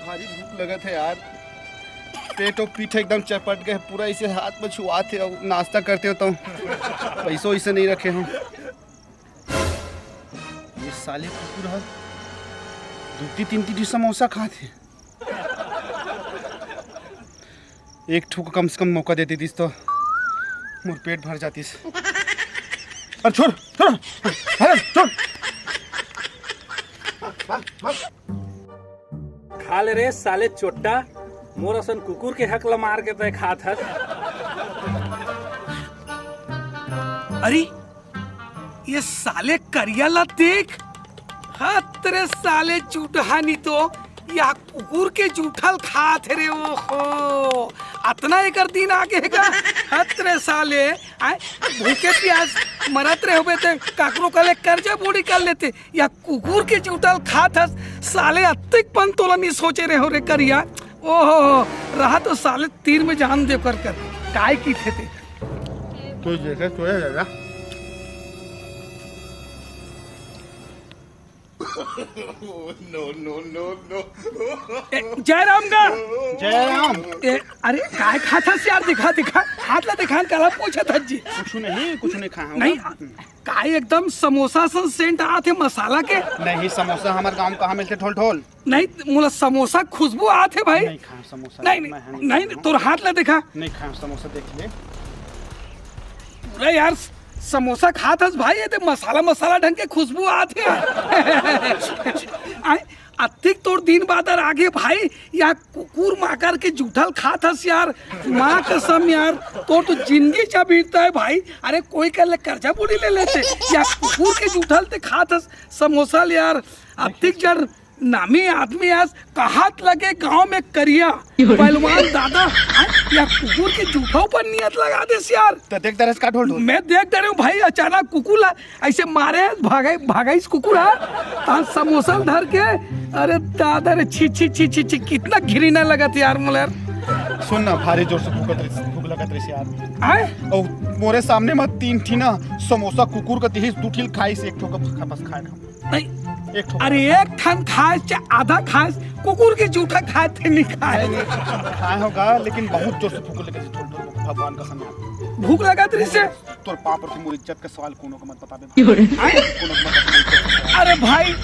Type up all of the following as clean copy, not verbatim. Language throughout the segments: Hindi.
भारी भूख लगा थे यार, पेट और पीठ एकदम चपट गए पूरा, इसे हाथ में छुआते और नाश्ता करते हो तो पैसों इसे नहीं रखे हम। ये साले कुकुर है, दूती तीन समोसा खाते। एक ठुक कम से कम मौका देती थी तो मोर पेट भर जाती। अरे छोड़ छोड़, अरे छोड़। खा ले रे साले चोट्टा, मोर असन कुकुर के हक ला मार के तय खात हस। अरे ये साले करिया ला देख, हाँ तेरे साले जूठा नहीं तो या कुकुर के जूठल खात रे। ओहो अतना एकर दिन आगे का हतरे साले आए भूखे प्यास मरत रहे होबे ते काकरो कले कर्जा बूढ़ी कर लेते, या कुकुर के जूठल खात हस साले अत्तिक पन तोला नहीं सोचे रहे हो रे करिया। ओहो रहा तो साले तीर में जान दे कर काय की थे तो जैसे सोया जाएगा। जयराम का जयराम। अरे काय खाता से यार, दिखा दिखा हाथ ला दिखा काला पूछा था जी। कुछ नहीं खाया नहीं काय एकदम समोसा सन सेंट आते मसाला के। नहीं समोसा हमारे गांव में कहाँ मिलते ठोल ठोल। नहीं मुला समोसा खुशबू आते भाई। नहीं खाया समोसा। नहीं तोर हाथ ला दिखा। नहीं खाया समोसा, देख ले पूरा यार समोसा खात हस भाई, ये तो मसाला ढंग के खुशबू आते अतिक तोर दिन बाद आगे भाई या कुकुर माकर के जूठल खात हस यार। माँ कसम यार तोर तो जिंदगी चबीरता है भाई। अरे कोई कर कर्जा बूढ़ी ले लेते या कुकुर के जूठल ते खात हस समोसा यार। अतिक जड़ नामी आदमी आज कहात लगे गांव में करिया पहलवान दादा या कुकुर के जूठों पर नियत लगा दे यार। तो देख दरस का ढोल मैं देख दे रहा हूँ भाई, अचानक कुकुर ऐसे मारे भागा इस कुकुर है समोसा धर के। अरे दादा रे छी छी छी छी छी कितना घिरीना लगा था यार मुझे। सुन ना भारी जोर से भूख लगा रही यार। आए और मोरे सामने मत तीन थी ना समोसा कुकुर का दिहिस दूठिल खाई से एक ठोका बस खाए नहीं। अरे एक ठन खाए चाहे आधा खाए, कुकुर के जूठा खाए थे नहीं खाए होगा, लेकिन बहुत जोर से भूख लगे भगवान का समय भूख लगा तेरे से। तोर पाप पर मोर इज्जत का सवाल कोनो को मत बता दे। अरे भाई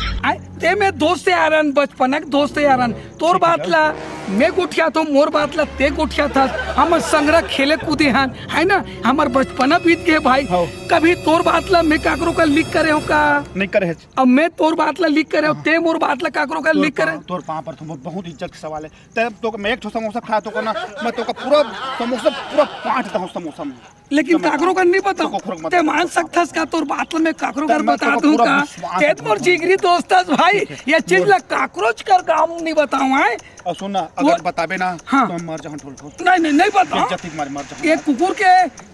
ते में दोस्त से आरन बचपन दोस्त आरन तोर बात ला मैं गुठिया तो मोर बात ला ते गुठिया था। हम संग्रह खेले कूदे हन है ना, हमार बचपना बीत गए भाई। कभी तोर बात ला मैं काकरो का लिख करे हो का नहीं करे। अब मैं तोर बात ला लिख करे हो, ते मोर बात ला काकरो का लिख करे। तोर पाप पर तुम बहुत इज्जत का सवाल है। तब तो मैं एक समोसा खाया तो ना मैं तो का पूरा समोसा पूरा पाटता हूं समोसा में, लेकिन काकरो का नहीं पता। ते मान सकता का तोर बात ला मैं काकरो का बता दूं का ते मोर जिगरी दोस्त भाई। ये चीज ला काकरोच कर गांव नहीं बताऊं है। और सुन ना अगर बताबे ना हाँ। तो हम मर जाऊं ठोल ठोल। नहीं बताओ मर जाऊं। ये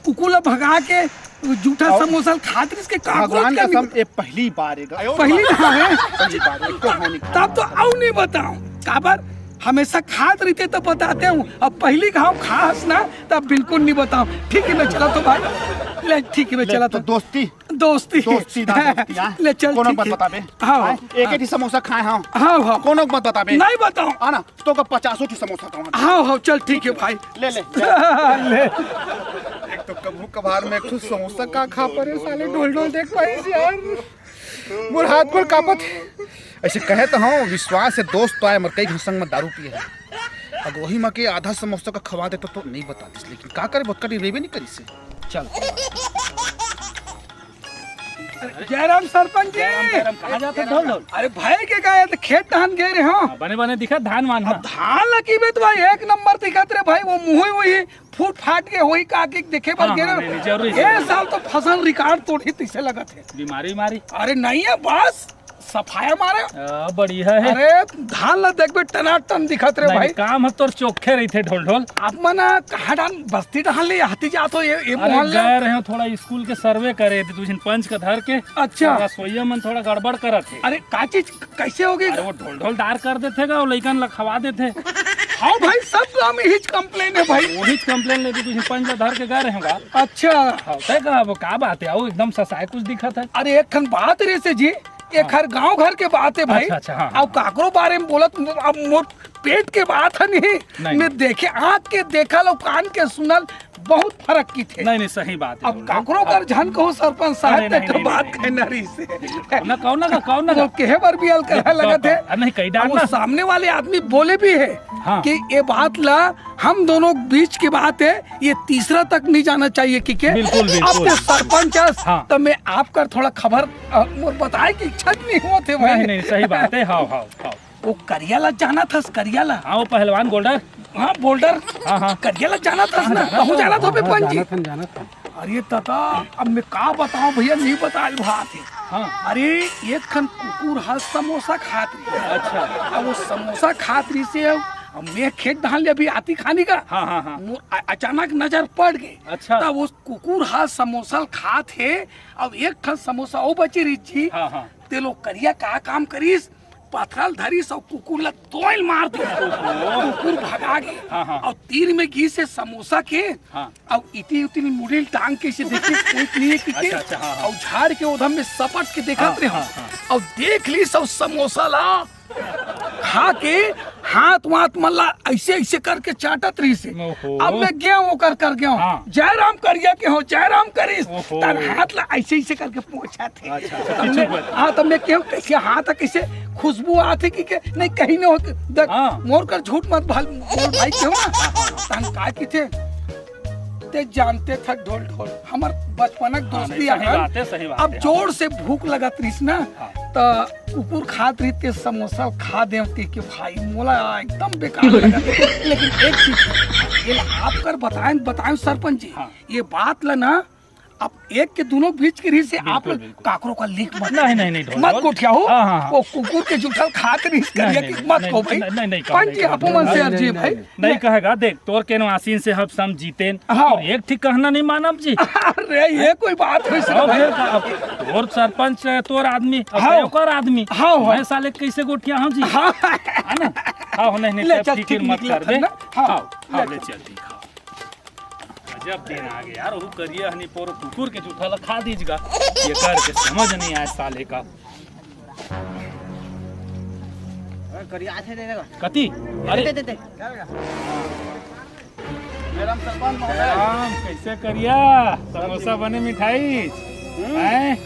कुकुर ला भगा के जूठा समोसा खातिर इसके भगवान कसम ये पहली बार है। तब तो आओ नहीं बताओ काबर हमेशा खात रहते तो बताते हूँ, अब पहली घाव खास ना तब बिल्कुल नहीं बताओ। ठीक है मैं चला तो भाई ले, ठीक है मैं चला तो दोस्ती ले चल कोनो मत बताबे। हां एक ही समोसा खाए हां कोनो मत बताबे। नहीं बताओ आना तो का 50 की समोसा खाऊं। हां चल ठीक है भाई ले एक तो कबू कभार में एक समोसा का खा परे साले ढोल देख पाई यार मोर हाथ पर कापत। ऐसे कहे तो हाँ विश्वास है दोस्त तो आए मर कई संग में दारू पिए है। अगर वही माँ के आधा समोसा का खवा दे तो नहीं बताती, लेकिन का करे बहुत करी रेबे नहीं करी से। चल जयराम सरपंच जी कहाँ जाते ढोल ढोल? अरे भाई के गए तो खेत धान गए रे। हाँ बने दिखा धान मान धान लगी बे तो भाई एक नंबर दिखत रे भाई। वो मुँह वही फूट फाट के वही काके देखे पर गिरे। ये साल तो फसल रिकॉर्ड तोड़ी तिसे लगा थे। बीमारी अरे नहीं है बस सफाया मारे बढ़िया है। अरे धान ला देख बे टनाटन दिखत रे भाई। काम तोर चोखे रही थे ढोल ढोल। आप मना कहाँ डाल बस्ती डाल ले आती जातो ये मोहल्ला गए रहे थोड़ा स्कूल के सर्वे करे थे तुझे पंच का धर के। अच्छा रसोईया मन थोड़ा गड़बड़ करा थे। अरे का चीज कैसे होगी? वो ढोल ढोल डार कर देते और लइकन लखवा देते। हाँ भाई सब गाँव में हिच कंप्लेन है भाई। वही कंप्लेन लेके तुझे पंच का धर के गए रहेगा। अच्छा वो का बात है आओ एकदम ससाय कुछ दिखा था। अरे एक खन बात रे से जी एक हर गांव घर के बात है भाई। अच्छा, हाँ, अब काकरो बारे में बोलत अब मोट पेट के बात है नहीं मैं देखे आँख के देखल और कान के सुनल बहुत फर्क की थे। नहीं सही बात है। अब काकरो कर झन कहो सरपंच साहब ने तो बात कहना रही से ना कौन ना केहे बार भी अलकर लगा थे नहीं कही डालना। सामने वाले आदमी बोले भी है हाँ। कि ये बात ला हम दोनों बीच की बात है, ये तीसरा तक नहीं जाना चाहिए कि के बिल्कुल अब तो सरपंच हाँ। तो मैं आपका थोड़ा खबर बताए कि इच्छा नहीं होते भाई। नहीं सही बात है। हाँ हाँ हाँ वो करियाला जाना था करियाला। हाँ वो पहलवान गोल्डर। हाँ बोल्डर। हाँ हाँ करियाला जाना था ना कहूँ जाना था पंच जी। अरे तता अब मैं का बताऊं भैया नहीं बता बात है। हाँ। अरे एक खन कुकुर हाथ समोसा खात रही। अच्छा। अब वो समोसा खात रही से अब मैं खेत धान ले अभी आती खाने का। हाँ हाँ हाँ अचानक नजर पड़ गई। अच्छा। तब वो कुकुर हाथ समोसा खात है। अब एक खन समोसा वो बची रही थी। हाँ हाँ ते लोग करिया का काम करीस पथरल धरी सब कुकुर ला तोल मार दो। कुकुर भगा गए। हाँ, हाँ। और तीर में घी से समोसा के हाँ। अब इतनी उतनी मुड़ील टांग के से देखे कोई नहीं कि अच्छा, अच्छा, हाँ, हाँ। और झाड़ के उधम में सपट के देखत हाँ, रहे हाँ, और देख ली सब समोसा ला खा के हाथ वाथ मल्ला ऐसे ऐसे करके चाटत रही से। ओहो। अब मैं गया वो कर गया हाँ। जय राम करिया के हो जय राम करीस ओहो। तर हाथ ला ऐसे ऐसे करके पोछा थे। अच्छा, हाँ तब मैं क्यों कैसे हाथ कैसे खुशबू आती कि नहीं कहीं न होती देख हाँ। मोर कर झूठ मत बोल भाई क्यों ना तन का की थे ते जानते थे ढोल ढोल हमार बचपनक दोस्ती सही बात अब है। जोर से भूख लगत रही ना हाँ। तो कुकुर खात रही ते समोसा खा दे कि भाई मोला एकदम बेकार लगा। लेकिन एक चीज ये आप कर बताएं सरपंच जी हाँ। ये बात ला ना अब एक के दोनों बीच की रीत से आप बिल्कुल। काकरों का लिख मत नहीं मत कोठिया हो। हाँ, हाँ, हाँ। वो कुकुर के जुठल खात रही करिए कि मत को भाई नहीं पंच जी अपमान से अर्जी भाई नहीं कहेगा। देख तोर के आसीन से हम सम जीते हाँ। और एक ठीक कहना नहीं मानब जी। अरे ये कोई बात है और फिर का- अब तोर सरपंच तोर आदमी हाँ। ओकर आदमी हाँ, हाँ। मैं साले कैसे गोठिया हूँ जी। हाँ है ना। हाँ नहीं ले नहीं चल, फिक्र ठीक मत निकला कर था दे। ना? हाँ। हाँ ले चल ठीक। जब दिन आ गया यार वो करिए हनी पोरो कुकुर के जूठा ला खा दीजगा ये कर के समझ नहीं आया साले का कति। अरे राम कैसे करिया समोसा बने मिठाई हैं?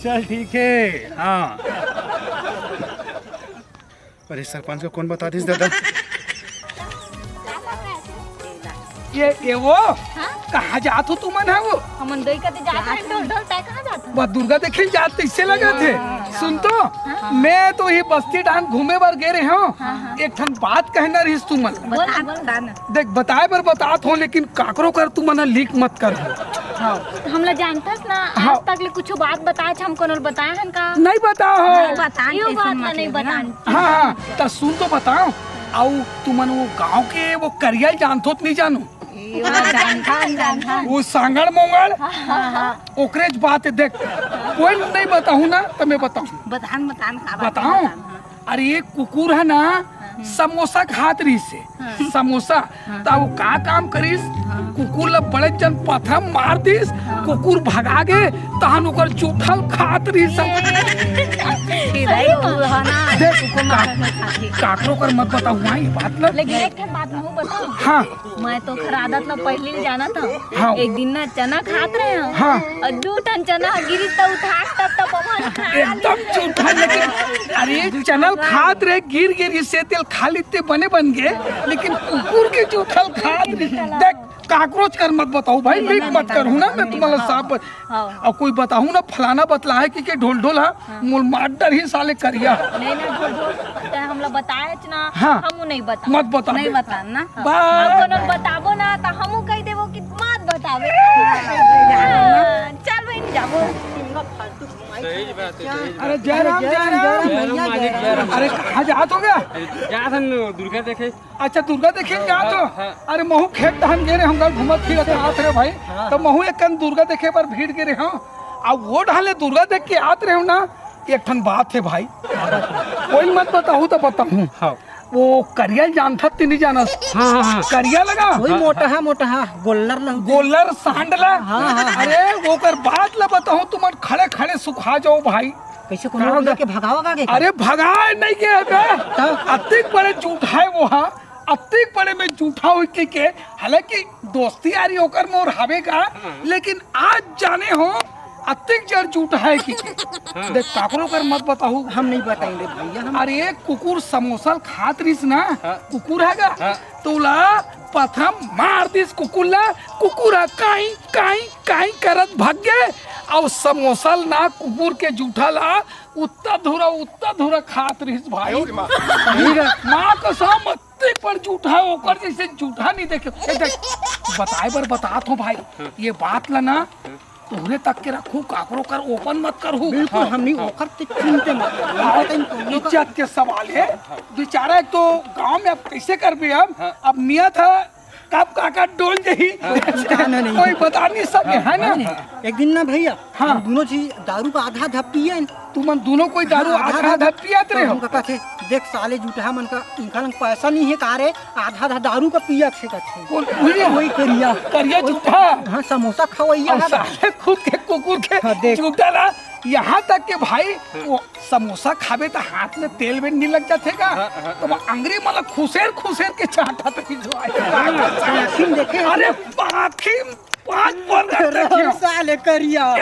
चल ठीक है। हाँ अरे सरपंच को कौन बता दीस दादा। ये वो कहाँ जात हो तुमन है वो हमन दई कते जात हैं ढोल ढोल तय कहां जात हैं? बस दुर्गा देखे जात इससे लगा थे। सुन तो मैं तो ये बस्ती डान घूमे बार गए रहे हो एक ठन बात कहना रही तुमन बता ना। देख बताए पर बतात हो लेकिन काकरो कर तुमन लीक मत कर। हाँ हमला जानतस ना हाँ। आज तक ले कुछ बात बताए हम कोनो बताए हन का नहीं बताओ बतान यो बात ना नहीं बतान। हाँ हाँ तो सुन तो बताओ आओ तुमन वो गांव के वो करियल जानतो नहीं जानो वो सांगड़ मोंगड़ ओकरे बात है देख कोई नहीं बताऊं ना तो मैं बताऊं बतान बताऊं। अरे ये कुकुर है ना समोसा खात रही से समोसा तो वो का काम करीस कुकुर ला बड़े जन पथरा मार दीस कुकुर भगा गे तहन ओकर चूठल खात रही काकरो कर मत बताऊं हाँ ये बात ला। लेकिन एक ठन बात मैं बताऊं। हाँ मैं तो खरादत ना पहले ही जाना था। हाँ। एक दिन ना चना खात रहे हो हाँ। और 2 टन चना गिरी तो उठा तब पवन खा एकदम झूठा लेकिन अरे चनल खात रहे गिर इससे तेल खा लेते बन गए लेकिन कुकुर के जूठल खात देख काकरोच कर मत बताओ भाई लीक मत करूँ ना मैं तुम्हारा साफ और कोई बताऊँ ना फलाना बतला है कि ढोल ढोल है मूल मार ही साले करिया नहीं ना ढोल ढोल हमला बताए ना हाँ। हमू नहीं बता मत बता नहीं बतान ना बा- हम कोनो बताबो ना तो हमू कह देबो कि मत बतावे चल भाई जाबो अरे जय राम अरे कहाँ जात हो गया दुर्गा देखे। अच्छा दुर्गा देखे जात हो अरे महू खेत दहन गे रे हम घूमत फिरत आत रहे भाई तो महू एक कन दुर्गा देखे पर भीड़ गे रे हाँ अब वो ढाले दुर्गा देख के आत रहे हो ना एक ठन बात है भाई कोई मत बताऊँ तो बताऊँ वो करिया जानता नहीं जाना करिया लगा वही मोटा है गोलर सांडला अरे वो कर बात ला बताऊँ तुम खड़े खड़े सुखा जाओ भाई कैसे कोनो के भगावा का अरे भगाए नहीं के बे अतिक बड़े झूठा है वो हाँ अतिक बड़े में झूठा हुई के हालांकि दोस्ती यारी होकर मोर हवेगा लेकिन आज जाने हो अतिक जर झूठा है कि देख काकरो कर मत बताऊ हम नहीं बताएंगे भैया हम अरे एक कुकुर समोसा खात रहीस ना कुकुर हैगा तोला प्रथम मार दिस कुकुर काई काई काई करत भाग गए और समोसा ना कुकुर के जूठा ला उत्ता धुरा खात रहीस भाई माँ कसम अत्ते पर जूठा ओकर जैसे जूठा नहीं देखे बताए बर बात हो भाई ये बात ला ना तोहरे तक के रखू काकरो कर ओपन मत करहू बिल्कुल हम नहीं ओकर ते चिंता मत करो इज्जत के सवाल है बेचारा एक तो गांव में अब कैसे कर भी हम अब नियत है कब काका डोल जाही नहीं। कोई बता नहीं सके है ना एक दिन ना भैया हाँ। हम दोनों चीज दारू का आधा आधा पिए तुम मन कोई दारू आधा आधा पियात रहे हो हम का थे देख साले झूठा मन का इनका लंग पैसा नहीं है कारे आधा आधा दारू का पिया छे कछे कौन भूलिए वही करिया करिया झूठा हाँ समोसा खवैया और साले खुद के कुकुर हाँ, के देख। झूठा ला यहाँ तक के भाई वो समोसा खाबे तो हाथ में तेल में नहीं लग जाते का तो वो अंग्रेज मतलब खुशेर के चाटा तो जो आखिर देखे अरे बाकी 5 पर साले करिया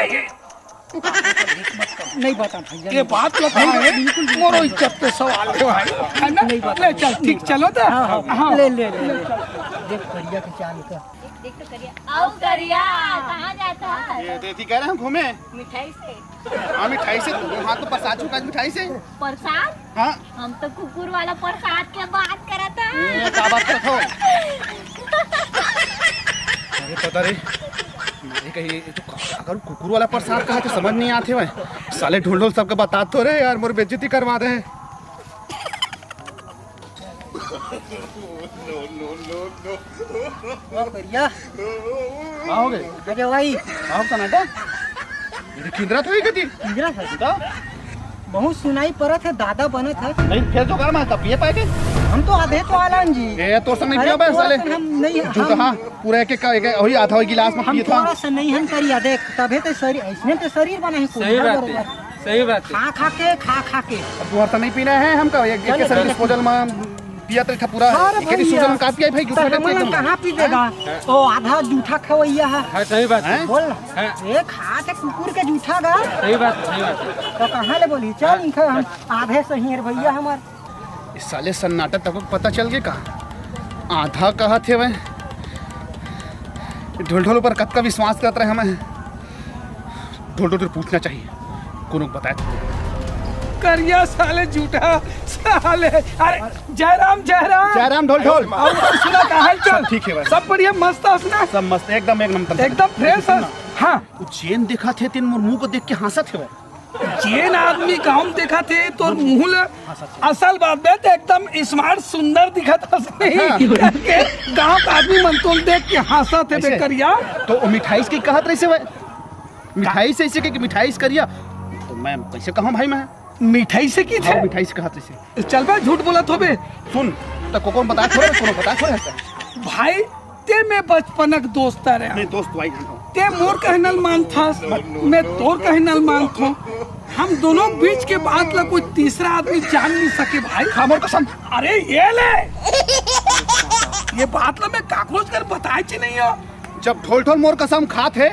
नहीं बता भैया ये बात लगता है मोरो इज्जत पे सवाल है भाई है ना ले चल ठीक चलो तो हाँ ले देख करिया के चाल का देख तो करिया आओ करिया कहाँ जाता है ये देती कह रहे हैं हम घूमे मिठाई से हाँ मिठाई से हाथ तो प्रसाद चुका मिठाई से प्रसाद हाँ हम तो कुकुर वाला प्रसाद के बात करता ये क्या बात करते हो अरे पता रे मैं कही तो अगर कुकुर वाला प्रसाद कहा तो समझ नहीं आते भाई साले ढूंढो सबके बता तो रे यार मोर बेइज्जती करवा दे करिया हो गए अरे भाई आप सनाटा ये किंद्रा तो ही गती इंदिरा था बहुत सुनाई पड़त है दादा बनत है नहीं फिर तो कर मैं तब पिए पाए हम तो आधे तो आलन जी ये तो सब नहीं पिया बे साले हम नहीं जो कहा पूरा एक वही आधा वही गिलास में हम पिए था थोड़ा सा नहीं हम करिया देख तबे तो शरीर ऐसने तो शरीर बना है सही बात है खा के अब तू हर नहीं पीना है हमका एक एक सर डिस्पोजल में पिया तो था पूरा अरे एक डिस्पोजल में का पिया भाई तो जूठा हम एकदम कहाँ पी देगा तो आधा जूठा खवैया है सही बात हैं बोल एक हाथ है कुकुर के जूठा गा सही बात तो कहाँ ले बोली चल इनका हम आधे सही है भैया हमार इस साले सन्नाटा तक पता चल गया कहा आधा कहा थे वह ढोल ढोल पर कद का विश्वास करते रहे हमें ढोल ढोल पूछना चाहिए कौन बताए करिया साले झूठा साले अरे जयराम ढोल ढोल और सुना का हाल चल ठीक है भाई सब बढ़िया मस्त है ना सब मस्त एकदम फ्रेश है हाँ वो चेन देखा थे तीन मुंह को देख के हंसा थे वो जेन आदमी गाँव में देखा थे तो मुँह असल बात है तो एकदम स्मार्ट सुंदर दिखा था गाँव का आदमी मन तो देख के हंसा थे बेकरिया तो वो मिठाई की कहत रही से भाई मिठाई से ऐसे कि मिठाई करिया तो मैं कैसे कहूँ भाई मैं मिठाई से की थे मिठाई से कहत रही चल भाई झूठ बोला तो बे सुन तो कौन बताया थोड़ा कौन बताया थोड़ा भाई ते में बचपनक दोस्त रहे नहीं दोस्त भाई ते मोर कहनल मान था मैं तोर कहनल मान था हम दोनों बीच के बात ला कोई तीसरा आदमी जान नहीं सके भाई खामोर कसम अरे ये ले ये बात ला मैं काकरोच कर बताए ची नहीं हो जब ढोल ढोल मोर कसम खात है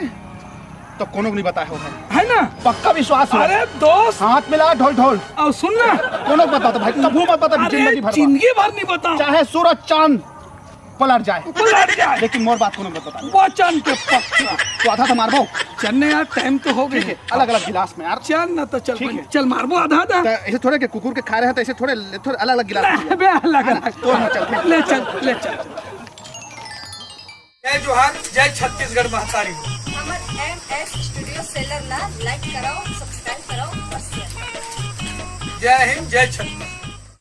तो कोनो नहीं बताया होगा है ना पक्का विश्वास है अरे दोस्त हाथ मिला ढोल ढोल और सुन ना कोनो बता तो भाई कबू मत बता जिंदगी भर नहीं बताओ चाहे सूरज चांद पलट जाए लेकिन मोर बात कोनो मत बता वचन के पक्का तो आधा तो मारबो चलने यार टाइम तो हो गए अलग अलग गिलास में यार चल ना तो चल ठीक है। चल मारबो आधा आधा तो ऐसे थोड़े के कुकुर के खा रहे हैं तो ऐसे थोड़े अलग अलग गिलास में बे अलग अलग तो ना चल ले चल जय जोहार जय छत्तीसगढ़ महतारी हमर MS स्टूडियो सेलर ला लाइक कराओ सब्सक्राइब कराओ और शेयर जय हिंद जय छत्तीसगढ़।